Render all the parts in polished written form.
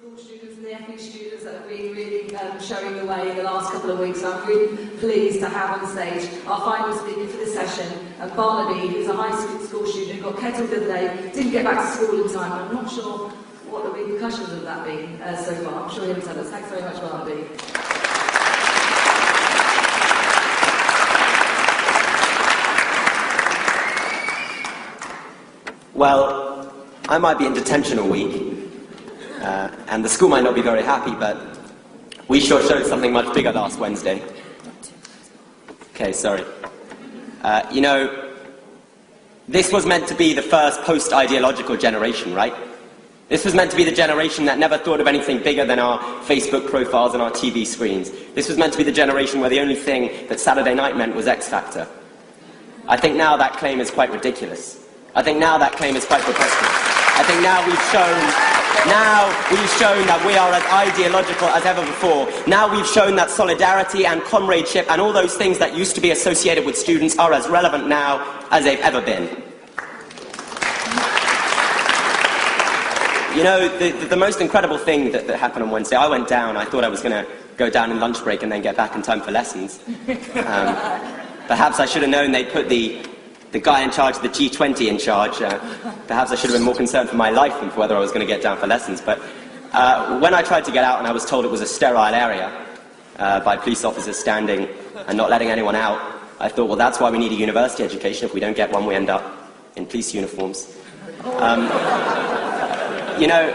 school students and the FE students that have been really showing the way in the last couple of weeks. I'm really pleased to have on stage our final speaker for this session, Barnaby, who's a high school student who got kettled the other day, didn't get back to school in time. I'm not sure what the repercussions of that been so far. I'm sure he'll tell us. Thanks very much, Barnaby. Well, I might be in detention all week, and the school might not be very happy, but we sure showed something much bigger last Wednesday. Okay, sorry. You know, this was meant to be the first post-ideological generation, right? This was meant to be the generation that never thought of anything bigger than our Facebook profiles and our TV screens. This was meant to be the generation where the only thing that Saturday night meant was X Factor. I think now that claim is quite ridiculous. I think now that claim is quite preposterous. I think now we've shown that we are as ideological as ever before. Now we've shown that solidarity and comradeship and all those things that used to be associated with students are as relevant now as they've ever been. You know, the most incredible thing that happened on Wednesday, I went down, I thought I was going to go down in lunch break and then get back in time for lessons. Perhaps I should have known they'd put the guy in charge of the G20 in charge. Perhaps I should have been more concerned for my life than for whether I was going to get down for lessons. But when I tried to get out and I was told it was a sterile area by police officers standing and not letting anyone out, I thought, well, that's why we need a university education. If we don't get one, we end up in police uniforms. You know,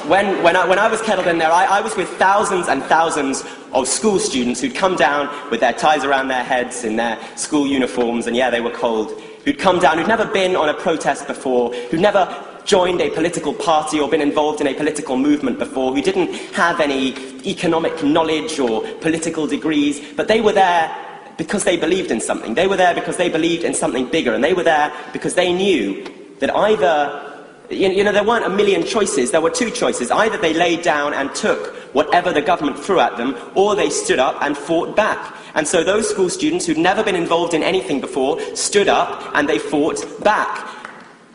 when I was kettled in there, I was with thousands and thousands of school students who'd come down with their ties around their heads in their school uniforms, and yeah, they were cold, who'd come down, who'd never been on a protest before, who'd never joined a political party or been involved in a political movement before, who didn't have any economic knowledge or political degrees, but they were there because they believed in something. They were there because they believed in something bigger, and they were there because they knew that either, you know, there weren't a million choices, there were two choices. Either they laid down and took whatever the government threw at them, or they stood up and fought back. And so those school students who'd never been involved in anything before stood up and they fought back.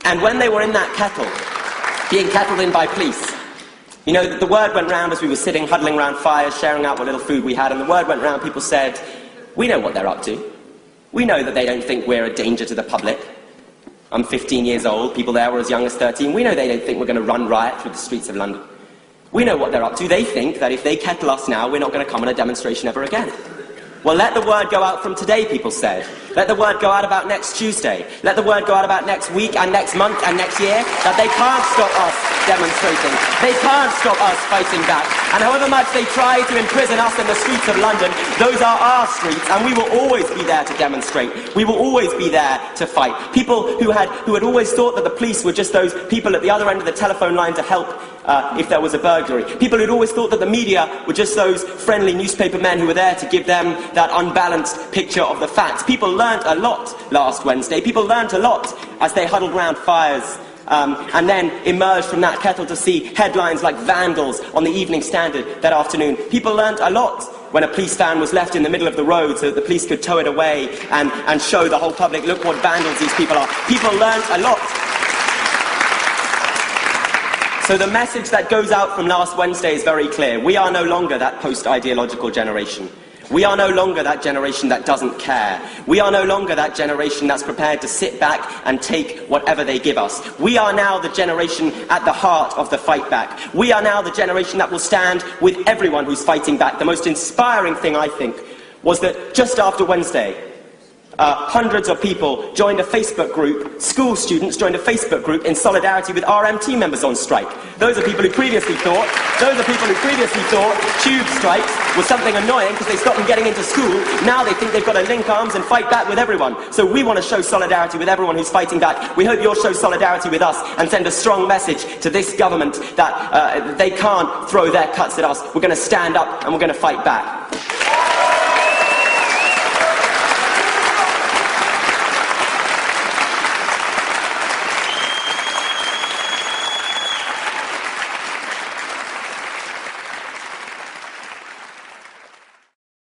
And when they were in that kettle, being kettled in by police, you know, the word went round as we were sitting, huddling around fires, sharing out what little food we had, and the word went round, people said, we know what they're up to. We know that they don't think we're a danger to the public. I'm 15 years old, people there were as young as 13. We know they don't think we're going to run riot through the streets of London. We know what they're up to. They think that if they kettle us now, we're not going to come on a demonstration ever again. Well, let the word go out from today, people said. Let the word go out about next Tuesday. Let the word go out about next week and next month and next year, that they can't stop us demonstrating. They can't stop us fighting back. And however much they try to imprison us in the streets of London, those are our streets, and we will always be there to demonstrate. We will always be there to fight. People who had always thought that the police were just those people at the other end of the telephone line to help if there was a burglary. People who'd always thought that the media were just those friendly newspaper men who were there to give them that unbalanced picture of the facts. People learnt a lot last Wednesday. People learnt a lot as they huddled round fires and then emerged from that kettle to see headlines like vandals on the Evening Standard that afternoon. People learnt a lot when a police van was left in the middle of the road so that the police could tow it away and show the whole public, look what vandals these people are. People learnt a lot. So the message that goes out from last Wednesday is very clear. We are no longer that post-ideological generation. We are no longer that generation that doesn't care. We are no longer that generation that's prepared to sit back and take whatever they give us. We are now the generation at the heart of the fight back. We are now the generation that will stand with everyone who's fighting back. The most inspiring thing, I think, was that just after Wednesday, hundreds of people joined a Facebook group, school students joined a Facebook group in solidarity with RMT members on strike. Those are people who previously thought tube strikes was something annoying because they stopped them getting into school. Now they think they've got to link arms and fight back with everyone. So we want to show solidarity with everyone who's fighting back. We hope you'll show solidarity with us and send a strong message to this government that they can't throw their cuts at us. We're going to stand up and we're going to fight back.